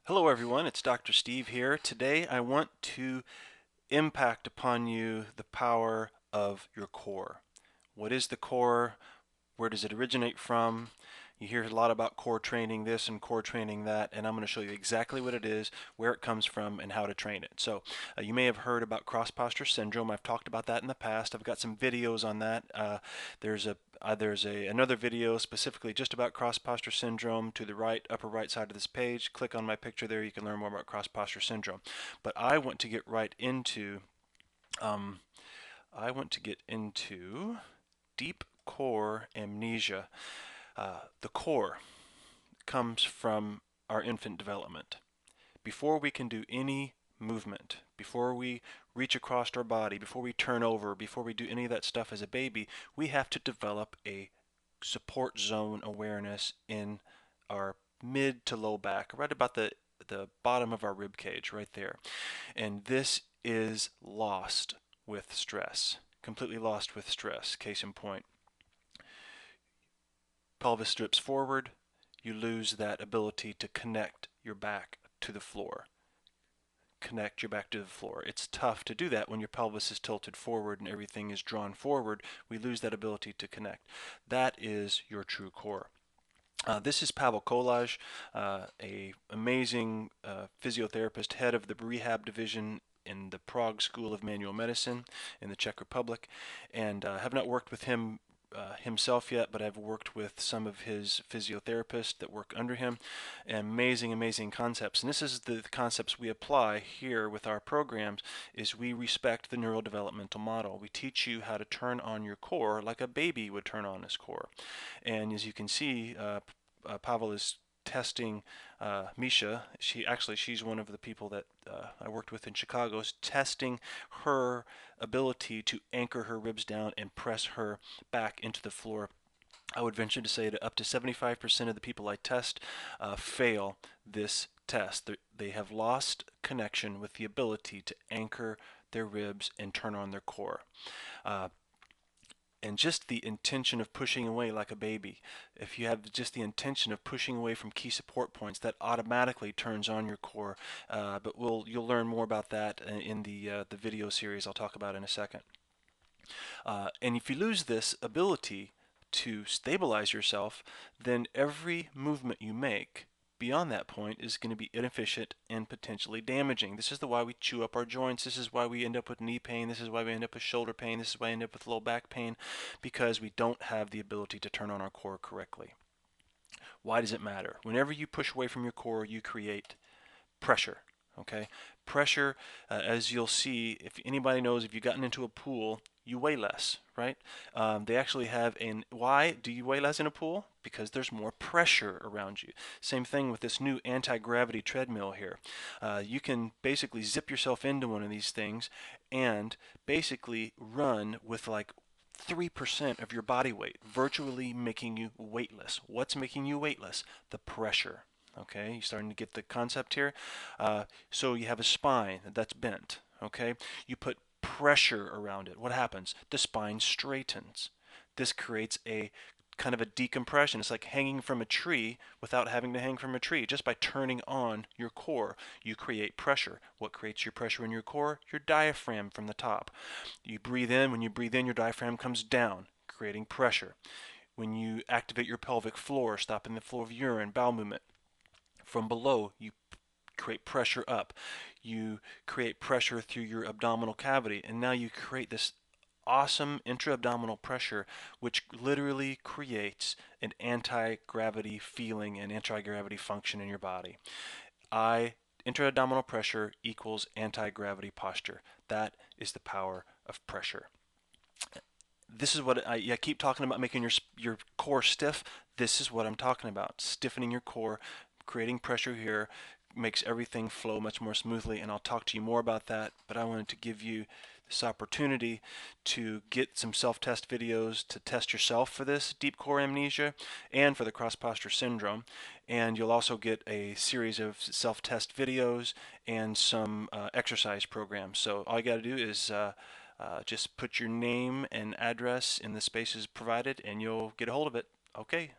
Hello everyone, it's Dr. Steve here. Today I want to impact upon you the power of your core. What is the core? Where does it originate from? You hear a lot about core training this and core training that, and I'm going to show you exactly what it is, where it comes from, and how to train it. So you may have heard about cross posture syndrome. I've talked about that in the past. I've got some videos on that. There's another video specifically just about cross posture syndrome to the right, upper right side of this page. Click on my picture there. You can learn more about cross posture syndrome. But I want to get right into um, deep core amnesia. The core comes from our infant development. Before we can do any movement, before we reach across our body, before we turn over, before we do any of that stuff as a baby, we have to develop a support zone awareness in our mid to low back, right about the bottom of our rib cage, right there. And this is lost with stress, completely lost with stress. Case in point, pelvis strips forward, you lose that ability to connect your back to the floor. Connect your back to the floor. It's tough to do that when your pelvis is tilted forward and everything is drawn forward. We lose that ability to connect. That is your true core. This is Pavel Kolaj, a amazing physiotherapist, head of the rehab division in the Prague School of Manual Medicine in the Czech Republic, and I have not worked with him himself yet, but I've worked with some of his physiotherapists that work under him. Amazing, amazing concepts. And this is the concepts we apply here with our programs is we respect the neurodevelopmental model. We teach you how to turn on your core like a baby would turn on his core. And as you can see, Pavel is testing Misha. She's one of the people that I worked with in Chicago, is testing her ability to anchor her ribs down and press her back into the floor. I would venture to say that up to 75% of the people I test fail this test. They have lost connection with the ability to anchor their ribs and turn on their core. And just the intention of pushing away like a baby. If you have just the intention of pushing away from key support points, that automatically turns on your core. But you'll learn more about that in the video series I'll talk about in a second. And if you lose this ability to stabilize yourself, then every movement you make beyond that point is going to be inefficient and potentially damaging. This is why we chew up our joints. This is why we end up with knee pain. This is why we end up with shoulder pain. This is why we end up with low back pain, because we don't have the ability to turn on our core correctly. Why does it matter? Whenever you push away from your core, you create pressure. Okay, pressure, as you'll see, if anybody knows, if you've gotten into a pool, you weigh less, right? They actually have why do you weigh less in a pool? Because there's more pressure around you. Same thing with this new anti-gravity treadmill here. You can basically zip yourself into one of these things and basically run with like 3% of your body weight, virtually making you weightless. What's making you weightless? The pressure. Okay, you're starting to get the concept here. So you have a spine that's bent. Okay, you put pressure around it. What happens? The spine straightens. This creates a kind of a decompression. It's like hanging from a tree without having to hang from a tree. Just by turning on your core, you create pressure. What creates your pressure in your core? Your diaphragm from the top. You breathe in. When you breathe in, your diaphragm comes down, creating pressure. When you activate your pelvic floor, stopping the flow of urine, bowel movement, from below, you create pressure up. You create pressure through your abdominal cavity, and now you create this awesome intra-abdominal pressure, which literally creates an anti-gravity feeling and anti-gravity function in your body. Intra-abdominal pressure equals anti-gravity posture. That is the power of pressure. This is what I keep talking about, making your core stiff. This is what I'm talking about, stiffening your core, creating pressure here makes everything flow much more smoothly, and I'll talk to you more about that, but I wanted to give you this opportunity to get some self-test videos to test yourself for this deep core amnesia and for the cross posture syndrome. And you'll also get a series of self-test videos and some exercise programs. So all you got to do is just put your name and address in the spaces provided and you'll get a hold of it. Okay.